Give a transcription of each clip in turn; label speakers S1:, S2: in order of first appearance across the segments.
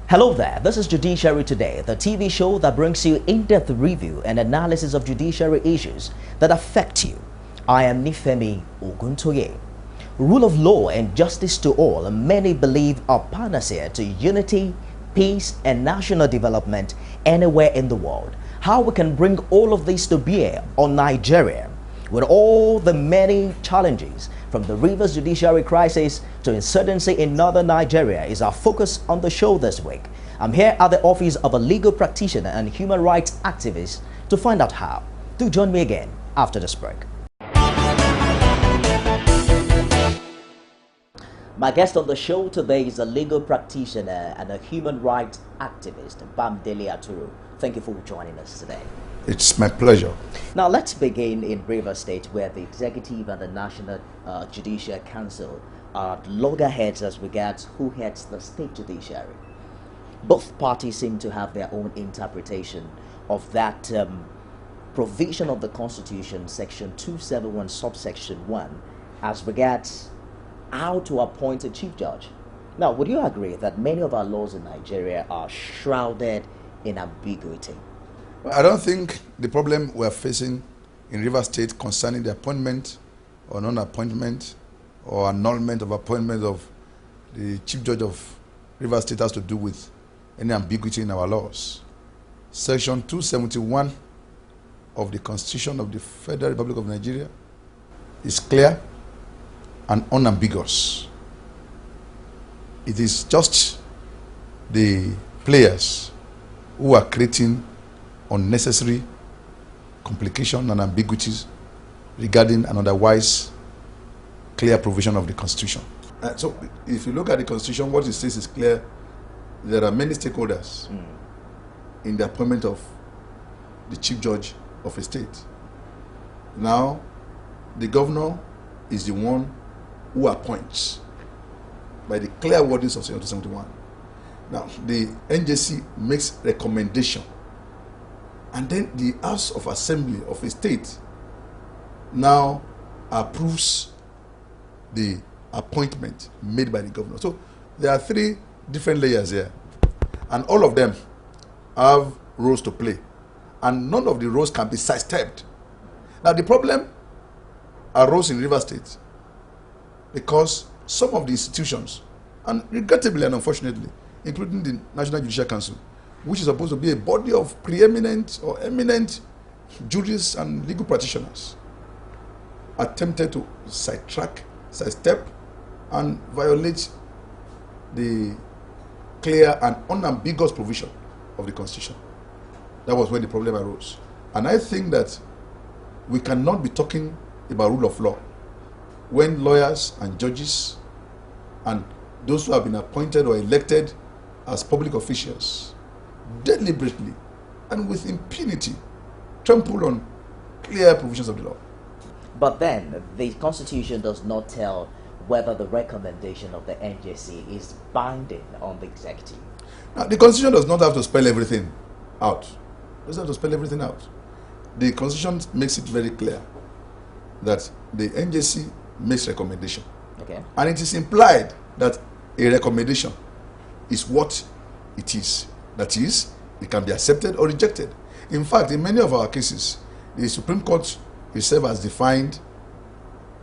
S1: Hello there, this is Judiciary Today, the TV show that brings you in-depth review and analysis of judiciary issues that affect you. I am Nifemi Oguntoye. Rule of law and justice to all, many believe are panacea to unity, peace, and national development anywhere in the world. How we can bring all of this to bear on Nigeria, with all the many challenges, from the Rivers judiciary crisis to insurgency in northern Nigeria, is our focus on the show this week. I'm here at the office of a legal practitioner and human rights activist to find out how. Do join me again after this break. My guest on the show today is a legal practitioner and a human rights activist, Bamidele Aturu. Thank you for joining us today.
S2: It's my pleasure.
S1: Now let's begin in Rivers State, where the executive and the National Judicial Council are loggerheads as regards who heads the state judiciary. Both parties seem to have their own interpretation of that provision of the Constitution, Section 271, subsection 1, as regards how to appoint a chief judge. Now, would you agree that many of our laws in Nigeria are shrouded in ambiguity?
S2: I don't think the problem we are facing in Rivers State concerning the appointment or non-appointment or annulment of appointment of the Chief Judge of Rivers State has to do with any ambiguity in our laws. Section 271 of the Constitution of the Federal Republic of Nigeria is clear and unambiguous. It is just the players who are creating unnecessary complication and ambiguities regarding an otherwise clear provision of the Constitution. So if you look at the Constitution, what it says is clear. There are many stakeholders in the appointment of the chief judge of a state. Now, the governor is the one who appoints by the clear wordings of Section 271. Now, the NJC makes recommendation, and then the House of Assembly of a state now approves the appointment made by the governor. So there are three different layers here, and all of them have roles to play, and none of the roles can be sidestepped. Now, the problem arose in Rivers State because some of the institutions, and regrettably and unfortunately, including the National Judicial Council, which is supposed to be a body of preeminent or eminent jurists and legal practitioners, attempted to sidestep, and violate the clear and unambiguous provision of the Constitution. That was when the problem arose. And I think that we cannot be talking about rule of law when lawyers and judges and those who have been appointed or elected as public officials deliberately and with impunity trample on clear provisions of the law.
S1: But then, the Constitution does not tell whether the recommendation of the NJC is binding on the executive.
S2: Now, the Constitution does not have to spell everything out. It doesn't have to spell everything out. The Constitution makes it very clear that the NJC makes recommendation.
S1: Okay.
S2: And it is implied that a recommendation is what it is. That is, it can be accepted or rejected. In fact, in many of our cases, the Supreme Court itself has defined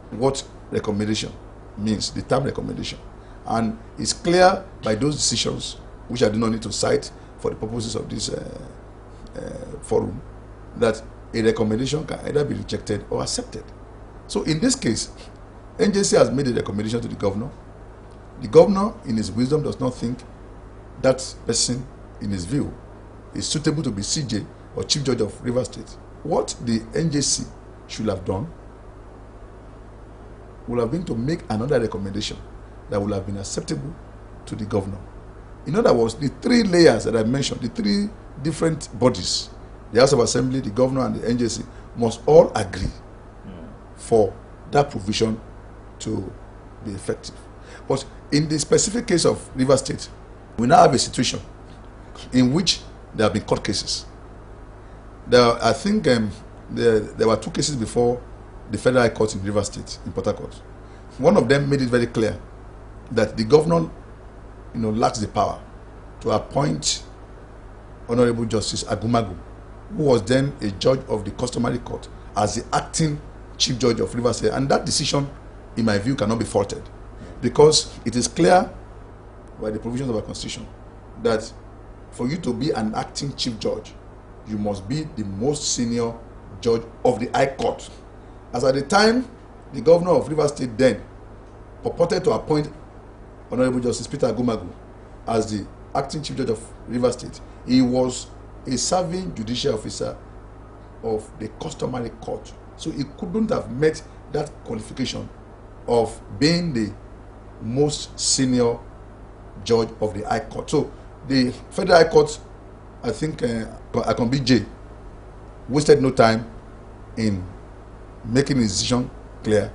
S2: what recommendation means, the term recommendation. And it's clear by those decisions, which I do not need to cite for the purposes of this forum, that a recommendation can either be rejected or accepted. So in this case, NJC has made a recommendation to the governor. The governor, in his wisdom, does not think that person, in his view, is suitable to be CJ or Chief Judge of Rivers State. What the NJC should have done would have been to make another recommendation that would have been acceptable to the governor. In other words, the three layers that I mentioned, the three different bodies, the House of Assembly, the governor, and the NJC, must all agree for that provision to be effective. But in the specific case of Rivers State, we now have a situation in which there have been court cases. I think there were two cases before the Federal High Court in Rivers State, in Port Harcourt. One of them made it very clear that the governor, lacks the power to appoint Honorable Justice Agumagu, who was then a judge of the customary court, as the acting chief judge of Rivers State. And that decision, in my view, cannot be faulted, because it is clear by the provisions of our constitution that for you to be an acting chief judge, you must be the most senior judge of the High Court. As at the time, the governor of Rivers State then purported to appoint Honorable Justice Peter Agumagu as the acting chief judge of Rivers State. He was a serving judicial officer of the customary court, so he couldn't have met that qualification of being the most senior judge of the High Court. So the Federal High Court, I think Akombi J, wasted no time in making his decision clear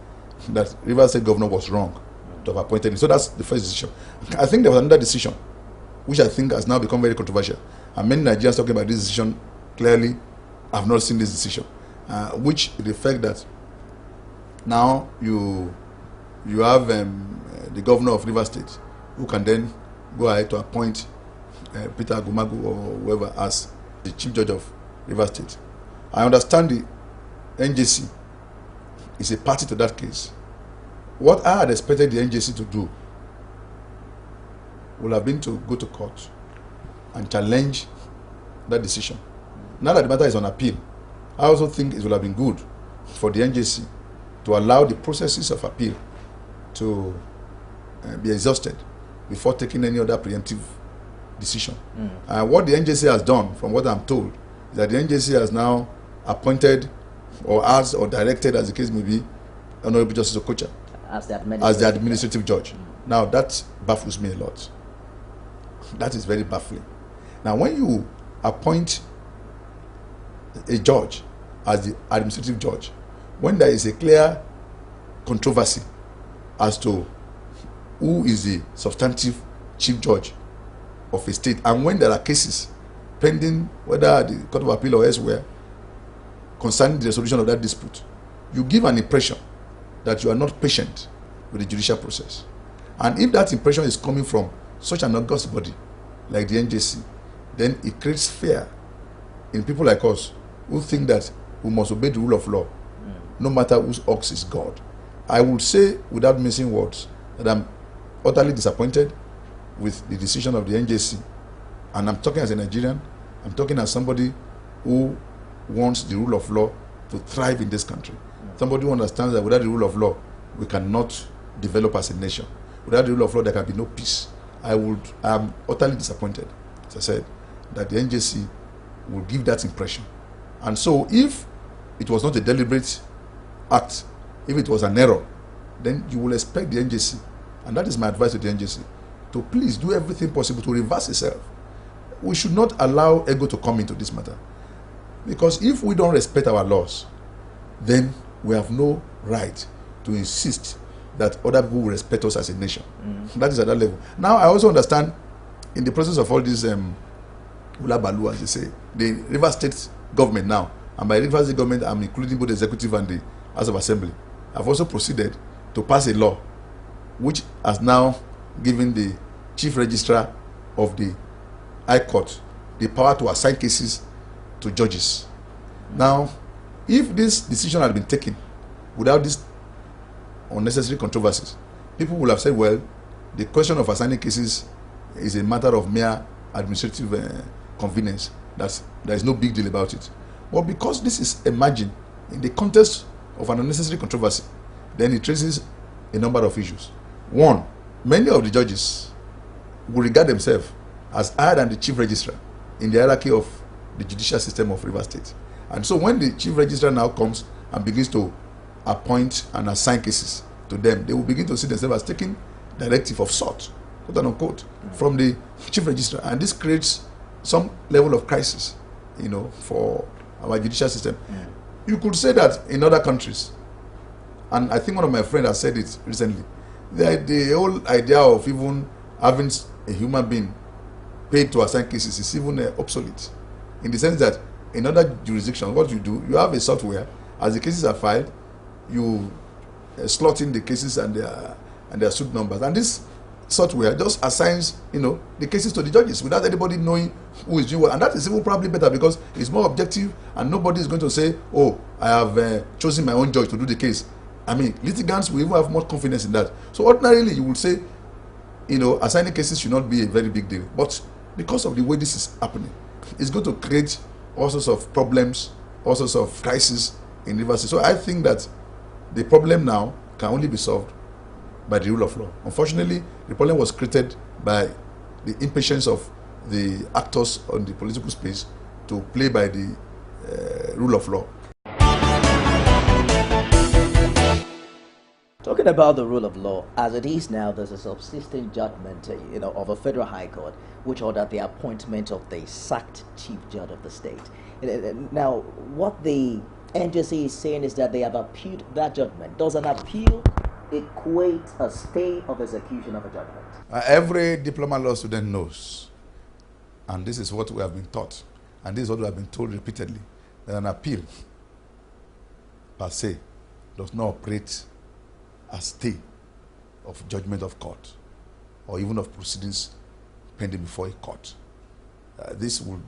S2: that Rivers State governor was wrong to have appointed him. So that's the first decision. I think there was another decision which I think has now become very controversial, and many Nigerians talking about this decision clearly have not seen this decision, which is the fact that now you have the governor of Rivers State, who can then go ahead to appoint Peter Agumagu or whoever as the chief judge of Rivers State. I understand the NJC is a party to that case. What I had expected the NJC to do would have been to go to court and challenge that decision. Now that the matter is on appeal, I also think it would have been good for the NJC to allow the processes of appeal to be exhausted before taking any other preemptive decision. What the NJC has done, from what I'm told, is that the NJC has now appointed or asked or directed, as the case may be, Honorable Justice Okocha as the administrative judge. Now that baffles me a lot. That is very baffling. Now when you appoint a judge as the administrative judge, when there is a clear controversy as to who is the substantive chief judge of a state, and when there are cases pending, whether at the Court of Appeal or elsewhere, concerning the resolution of that dispute, you give an impression that you are not patient with the judicial process. And if that impression is coming from such an august body like the NJC, then it creates fear in people like us who think that we must obey the rule of law, no matter whose ox is God. I would say, without missing words, that I'm utterly disappointed with the decision of the NJC. And I'm talking as a Nigerian, I'm talking as somebody who wants the rule of law to thrive in this country. Somebody who understands that without the rule of law, we cannot develop as a nation. Without the rule of law, there can be no peace. I'm utterly disappointed, as I said, that the NJC will give that impression. And so if it was not a deliberate act, if it was an error, then you will expect the NJC, and that is my advice to the NJC, to please do everything possible to reverse itself. We should not allow ego to come into this matter. Because if we don't respect our laws, then we have no right to insist that other people will respect us as a nation. That is at that level. Now, I also understand, in the process of all this Ula Balu, as they say, the Rivers State government now, and by Rivers State government, I'm including both the executive and the House of Assembly, have also proceeded to pass a law which has now given the chief registrar of the High Court the power to assign cases to judges. Now, if this decision had been taken without these unnecessary controversies, people would have said, well, the question of assigning cases is a matter of mere administrative convenience. There is no big deal about it. But because this is emerging in the context of an unnecessary controversy, then it raises a number of issues. One, many of the judges will regard themselves as higher than the chief registrar in the hierarchy of the judicial system of Rivers State. And so when the chief registrar now comes and begins to appoint and assign cases to them, they will begin to see themselves as taking directive of sort, quote unquote, from the chief registrar. And this creates some level of crisis, for our judicial system. You could say that in other countries, and I think one of my friends has said it recently, the whole idea of even having a human being paid to assign cases is even obsolete, in the sense that in other jurisdictions, what you do, you have a software. As the cases are filed, you slot in the cases and their suit numbers, and this software just assigns, the cases to the judges without anybody knowing who is doing what. And that is even probably better because it's more objective and nobody is going to say, oh, I have chosen my own judge to do the case. I mean, litigants will even have more confidence in that. So ordinarily, you would say, assigning cases should not be a very big deal. But because of the way this is happening, it's going to create all sorts of problems, all sorts of crises in Rivers State. So I think that the problem now can only be solved by the rule of law. Unfortunately, the problem was created by the impatience of the actors on the political space to play by the rule of law.
S1: Talking about the rule of law, as it is now, there's a subsisting judgment, of a federal high court, which ordered the appointment of the sacked chief judge of the state. Now, what the NJC is saying is that they have appealed that judgment. Does an appeal equate a stay of execution of a judgment?
S2: Every diploma law student knows, and this is what we have been taught, and this is what we have been told repeatedly, that an appeal per se does not operate as stay of judgment of court or even of proceedings pending before a court. This will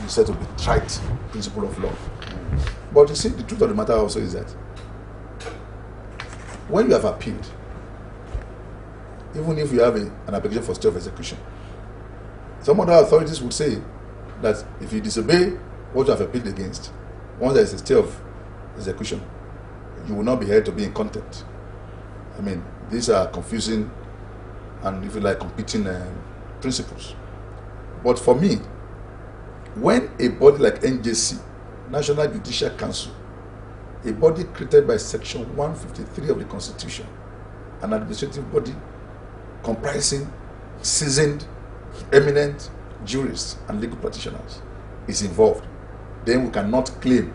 S2: be said to be trite principle of law. But you see, the truth of the matter also is that when you have appealed, even if you have an application for stay of execution, some other authorities would say that if you disobey what you have appealed against, once there is a stay of execution, you will not be held to be in contempt. I mean, these are confusing and, if you like, competing principles. But for me, when a body like NJC, National Judicial Council, a body created by Section 153 of the Constitution, an administrative body comprising seasoned, eminent jurists and legal practitioners, is involved, then we cannot claim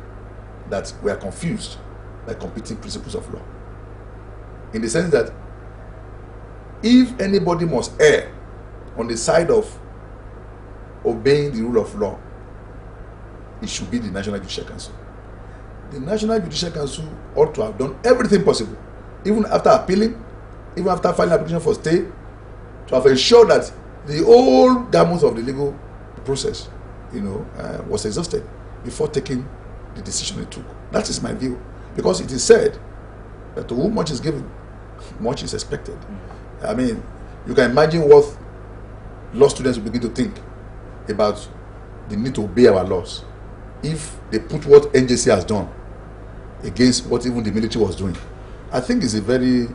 S2: that we are confused by competing principles of law. In the sense that if anybody must err on the side of obeying the rule of law, it should be the National Judicial Council. The National Judicial Council ought to have done everything possible, even after appealing, even after filing an application for stay, to have ensured that the whole gamut of the legal process, was exhausted before taking the decision it took. That is my view, because it is said that to whom much is given, much is expected. I mean, you can imagine what law students will begin to think about the need to obey our laws if they put what NJC has done against what even the military was doing. I think it's a very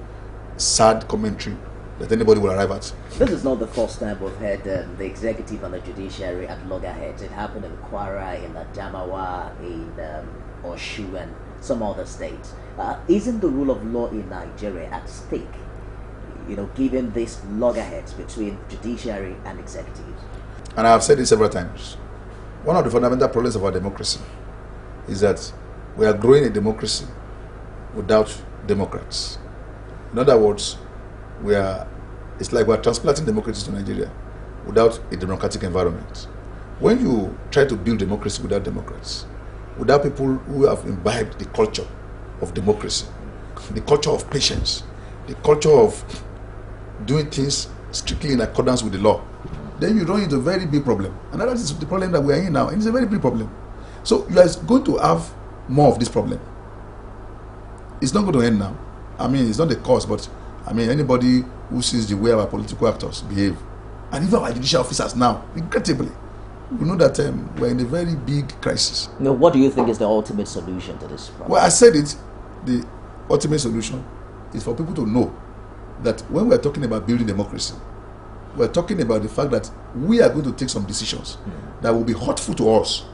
S2: sad commentary that anybody will arrive at.
S1: This is not the first time we've had the executive and the judiciary at loggerheads. It happened in Kwara, in Adamawa, in Oshu, and some other states. Isn't the rule of law in Nigeria at stake, given these loggerheads between judiciary and executives?
S2: And I have said this several times. One of the fundamental problems of our democracy is that we are growing a democracy without democrats. In other words, it's like we're transplanting democracy to Nigeria without a democratic environment. When you try to build democracy without democrats, without people who have imbibed the culture of democracy, the culture of patience, the culture of doing things strictly in accordance with the law, then you run into a very big problem. And that is the problem that we are in now. And it's a very big problem. So you are going to have more of this problem. It's not going to end now. I mean, it's not the cause, but I mean, anybody who sees the way our political actors behave, and even our judicial officers now, regrettably, we know that we're in a very big crisis.
S1: What do you think is the ultimate solution to this problem?
S2: Well, I said it. The ultimate solution is for people to know that when we're talking about building democracy, we're talking about the fact that we are going to take some decisions that will be hurtful to us,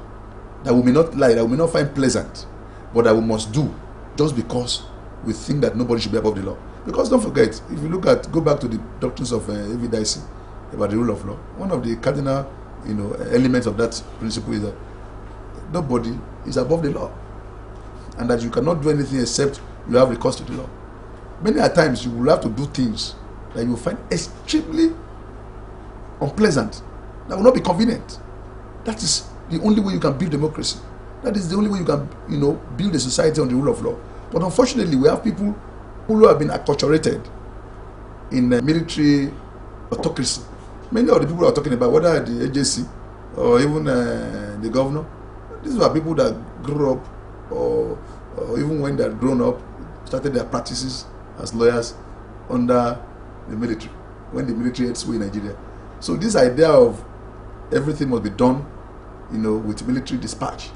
S2: that we may not like, that we may not find pleasant, but that we must do just because we think that nobody should be above the law. Because don't forget, if you go back to the doctrines of evidence about the rule of law, one of the cardinal elements of that principle is that nobody is above the law, and that you cannot do anything except you have recourse to the law. Many a times you will have to do things that you will find extremely unpleasant, that will not be convenient. That is the only way you can build democracy. That is the only way you can, build a society on the rule of law. But unfortunately, we have people who have been acculturated in military autocracy. Many of the people are talking about, whether the agency or even the governor, these were people that grew up, or even when they had grown up, started their practices as lawyers under the military, when the military had sway in Nigeria. So this idea of everything must be done, with military dispatch,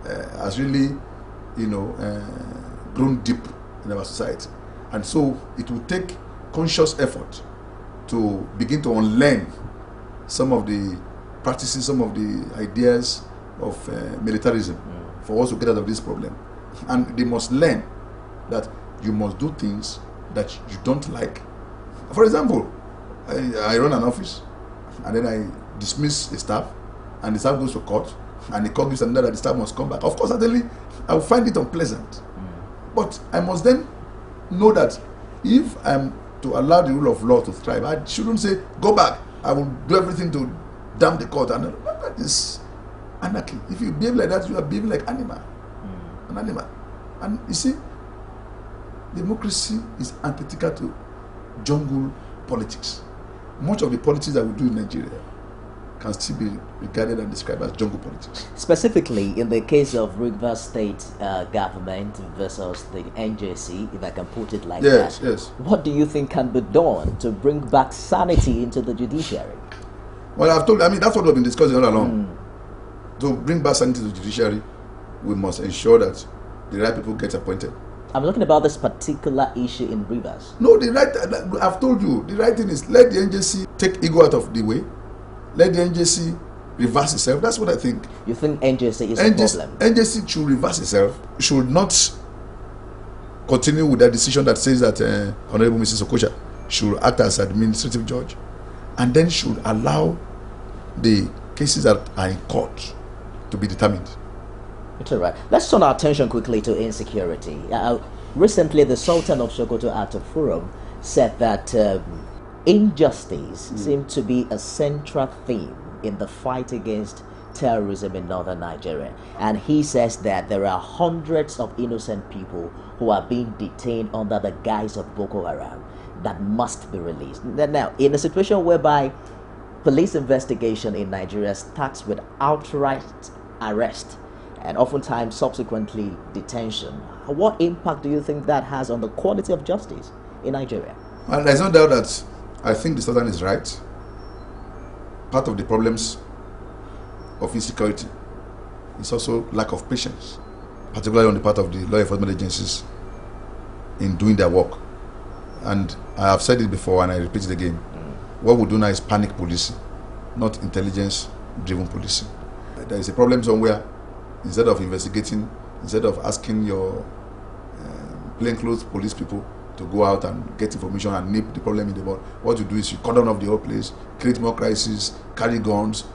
S2: has really, grown deep in our society. And so it will take conscious effort to begin to unlearn some of the practices, some of the ideas of militarism for us to get out of this problem. And they must learn that you must do things that you don't like. For example, I run an office, and then I dismiss a staff, and the staff goes to court, and the court gives an order that the staff must come back. Of course, certainly, I will find it unpleasant. But I must then know that if I'm to allow the rule of law to thrive, I shouldn't say, go back, I will do everything to damn the court. And that is anarchy. If you behave like that, you are behaving like an animal. And you see, democracy is antithetical to jungle politics. Much of the politics that we do in Nigeria can still be regarded and described as jungle politics.
S1: Specifically, in the case of Rivers State government versus the NJC, if I can put it like that,
S2: yes.
S1: What do you think can be done to bring back sanity into the judiciary?
S2: Well, that's what we've been discussing all along. To bring back sanity to the judiciary, we must ensure that the right people get appointed.
S1: I'm talking about this particular issue in Rivers.
S2: No, I've told you, the right thing is let the NJC take ego out of the way. Let the NJC reverse itself. That's what I think.
S1: You think NJC is a problem?
S2: NJC should reverse itself. Should not continue with that decision that says that Honorable Mrs. Okocha should act as administrative judge, and then should allow the cases that are in court to be determined.
S1: It's all right. Let's turn our attention quickly to insecurity. Recently, the Sultan of Sokoto at a forum said that injustice seemed to be a central theme in the fight against terrorism in northern Nigeria. And he says that there are hundreds of innocent people who are being detained under the guise of Boko Haram that must be released. Now, in a situation whereby police investigation in Nigeria starts with outright arrest and oftentimes subsequently detention, what impact do you think that has on the quality of justice in Nigeria?
S2: Well, there's no doubt that I think the Southern is right. Part of the problems of insecurity is also lack of patience, particularly on the part of the law enforcement agencies in doing their work. And I have said it before and I repeat it again. What we do now is panic policing, not intelligence-driven policing. There is a problem somewhere. Instead of investigating, instead of asking your plainclothes police people to go out and get information and nip the problem in the bud, what you do is you cordon off the whole place, create more crises, carry guns,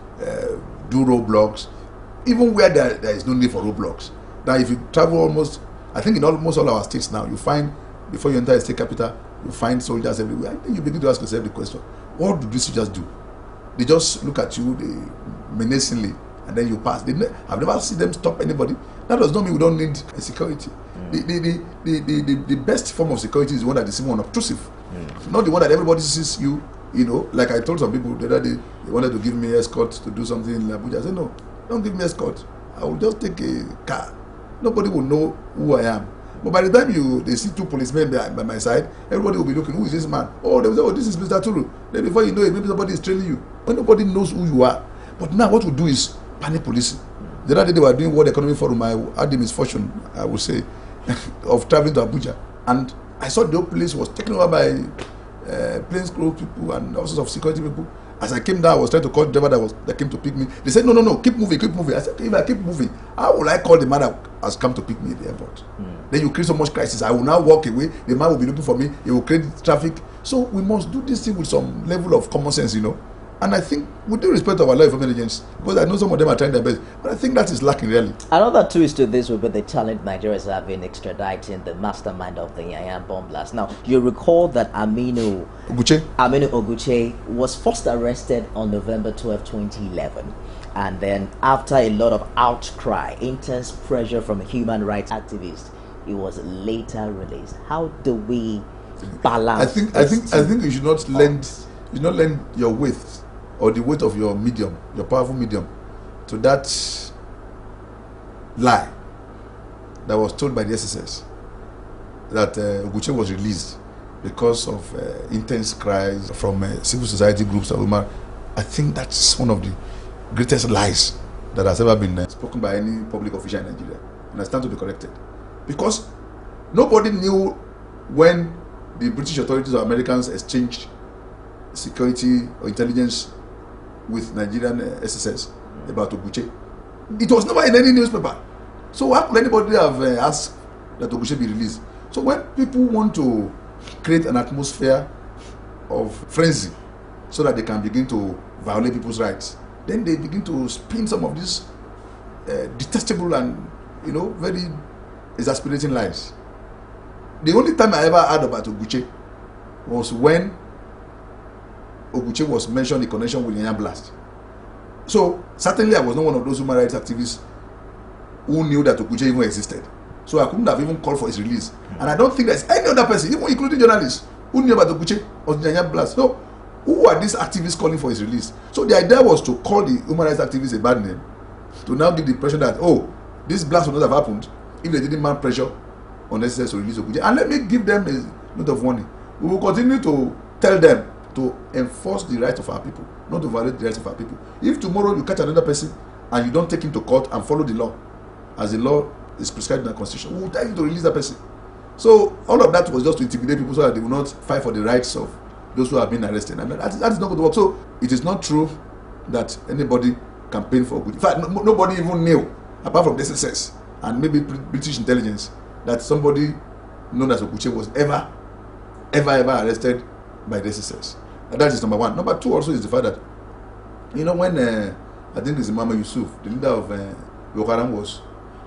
S2: do roadblocks, even where there is no need for roadblocks. Now, if you travel almost, I think in almost all our states now, you find, before you enter a state capital, you find soldiers everywhere. I think you begin to ask yourself the question, what do these soldiers do? They just look at you menacingly, and then you pass. I've never seen them stop anybody. That does not mean we don't need security. The best form of security is the one that is more unobtrusive, not the one that everybody sees you. Like I told some people the other day, they wanted to give me escort to do something in Abuja. I said, no, don't give me escort. I will just take a car. Nobody will know who I am. But by the time they see two policemen by my side, everybody will be looking, who is this man? Oh, they will say, oh, this is Mr. Aturu. Then before you know it, maybe somebody is trailing you. When nobody knows who you are. But now what we do is panic policing. The other day they were doing World Economic Forum. I had the misfortune, I would say, of traveling to Abuja. And I saw the whole place was taken over by plainclothes people and all sorts of security people. As I came down, I was trying to call the driver that came to pick me. They said, no, keep moving. I said, okay, if I keep moving, how will I call the man that has come to pick me at the airport? Then you create so much crisis. I will now walk away. The man will be looking for me. He will create traffic. So we must do this thing with some level of common sense, And I think, with due respect to our law enforcement agents, because I know some of them are trying their best, but I think that is lacking really.
S1: Another twist to this will be the challenge Nigeria is having extraditing the mastermind of the Yayan bomb blast. Now, you recall that Aminu Oguche was first arrested on November 12, 2011. And then after a lot of outcry, intense pressure from human rights activists, he was later released. How do we balance.
S2: I think you should not lend your weight or the weight of your medium, your powerful medium, to that lie that was told by the SSS that Oguche was released because of intense cries from civil society groups of women. I think that's one of the greatest lies that has ever been spoken by any public official in Nigeria, and I stand to be corrected. Because nobody knew when the British authorities or Americans exchanged security or intelligence with Nigerian SSS about Oguche. It was never in any newspaper. So how could anybody have asked that Oguche be released? So when people want to create an atmosphere of frenzy so that they can begin to violate people's rights, then they begin to spin some of these detestable and very exasperating lies. The only time I ever heard about Oguche was when Oguche was mentioned in connection with Yanya Blast. So certainly I was not one of those human rights activists who knew that Oguche even existed. So I couldn't have even called for his release. And I don't think there's any other person, even including journalists, who knew about Oguche or the Yanya Blast. So who are these activists calling for his release? So the idea was to call the human rights activists a bad name, to now give the impression that, oh, this blast would not have happened if they didn't mount pressure on SSS to release Oguche. And let me give them a note of warning. We will continue to tell them to enforce the rights of our people, not to violate the rights of our people. If tomorrow you catch another person and you don't take him to court and follow the law, as the law is prescribed in the Constitution, we will tell you to release that person. So all of that was just to intimidate people so that they will not fight for the rights of those who have been arrested. And that is not going to work. So it is not true that anybody campaigned for Oguche. In fact, nobody even knew, apart from the SSS and maybe British intelligence, that somebody known as Oguche was ever arrested by the SSS. And that is number one. Number two also is the fact that, when I think it's Imam Yusuf, the leader of Boko Haram, was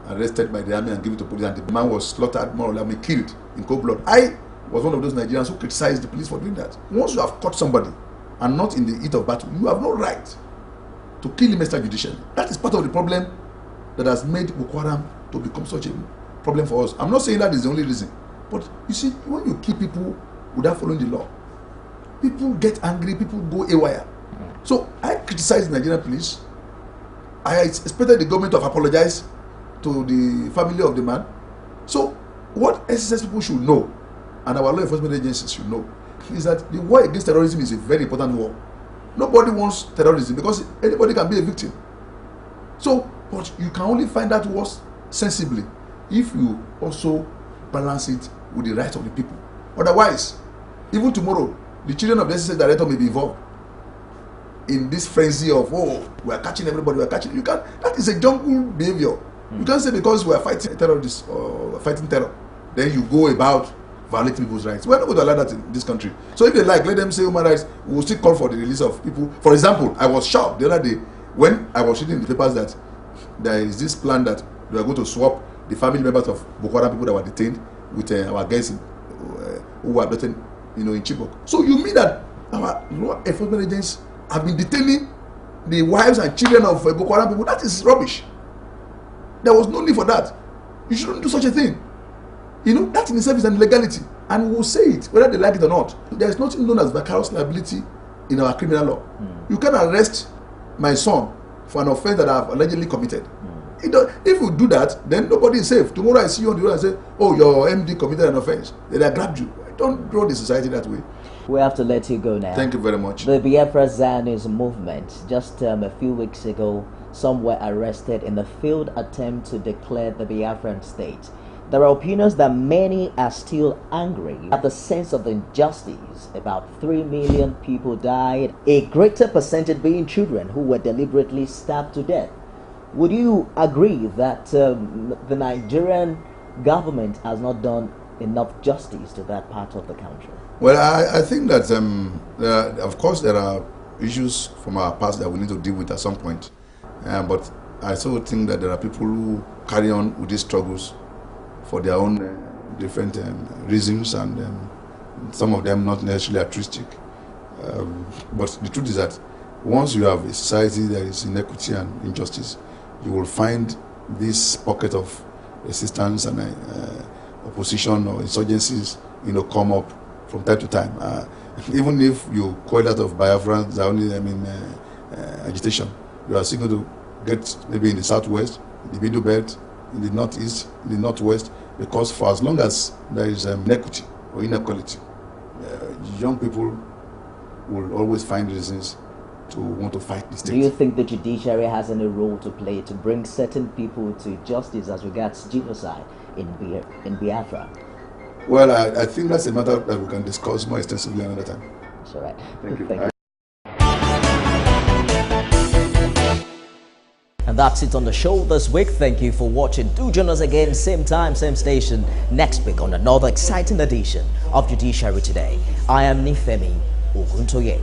S2: arrested by the army and given to police, and the man was slaughtered, more or less killed in cold blood. I was one of those Nigerians who criticized the police for doing that. Once you have caught somebody and not in the heat of battle, you have no right to kill him extrajudicially. That is part of the problem that has made Boko Haram to become such a problem for us. I'm not saying that is the only reason, but you see, when you kill people without following the law, people get angry, people go haywire. So I criticized the Nigerian police. I expected the government to apologize to the family of the man. So what SSS people should know, and our law enforcement agencies should know, is that the war against terrorism is a very important war. Nobody wants terrorism because anybody can be a victim. So, but you can only find that war sensibly if you also balance it with the rights of the people. Otherwise, even tomorrow, the children of the SSS director may be involved in this frenzy of, oh, we are catching everybody, we are catching. You can't. That is a jungle behavior. You can't say because we are fighting terrorists or fighting terror, then you go about violating people's rights. We are not going to allow that in this country. So if they like, let them say human rights. We will still call for the release of people. For example, I was shocked the other day when I was reading in the papers that there is this plan that we are going to swap the family members of Boko Haram people that were detained with our guys who were abducted, in Chibok. So you mean that our law enforcement agents have been detaining the wives and children of Boko Haram people? That is rubbish. There was no need for that. You shouldn't do such a thing. That in itself is an illegality. And we will say it, whether they like it or not. There is nothing known as vicarious liability in our criminal law. You can arrest my son for an offense that I have allegedly committed. If you do that, then nobody is safe. Tomorrow I see you on the road and say, oh, your MD committed an offense. Then I grabbed you. Don't draw the society that way.
S1: We have to let you go now.
S2: Thank you very much.
S1: The Biafra Zionist movement, just a few weeks ago, some were arrested in the failed attempt to declare the Biafran state. There are opinions that many are still angry at the sense of injustice. About 3 million people died, a greater percentage being children who were deliberately stabbed to death. Would you agree that the Nigerian government has not done enough justice to that part of the country?
S2: Well, I think that, of course, there are issues from our past that we need to deal with at some point. But I also think that there are people who carry on with these struggles for their own different reasons, and some of them not necessarily altruistic. But the truth is that once you have a society that is inequity and injustice, you will find this pocket of resistance and opposition or insurgencies, come up from time to time. Even if you call that of Biafran, agitation, you are still going to get maybe in the southwest, in the middle belt, in the northeast, in the northwest, because for as long as there is inequity or inequality, young people will always find reasons to want to fight the state.
S1: Do you think the judiciary has any role to play to bring certain people to justice as regards genocide in Biafra?
S2: Well, I think that's a matter that we can discuss more extensively another time.
S1: That's all right.
S2: Thank you.
S1: And that's it on the show this week. Thank you for watching. Do join us again, same time, same station, next week on another exciting edition of Judiciary Today. I am Nifemi Oguntoye.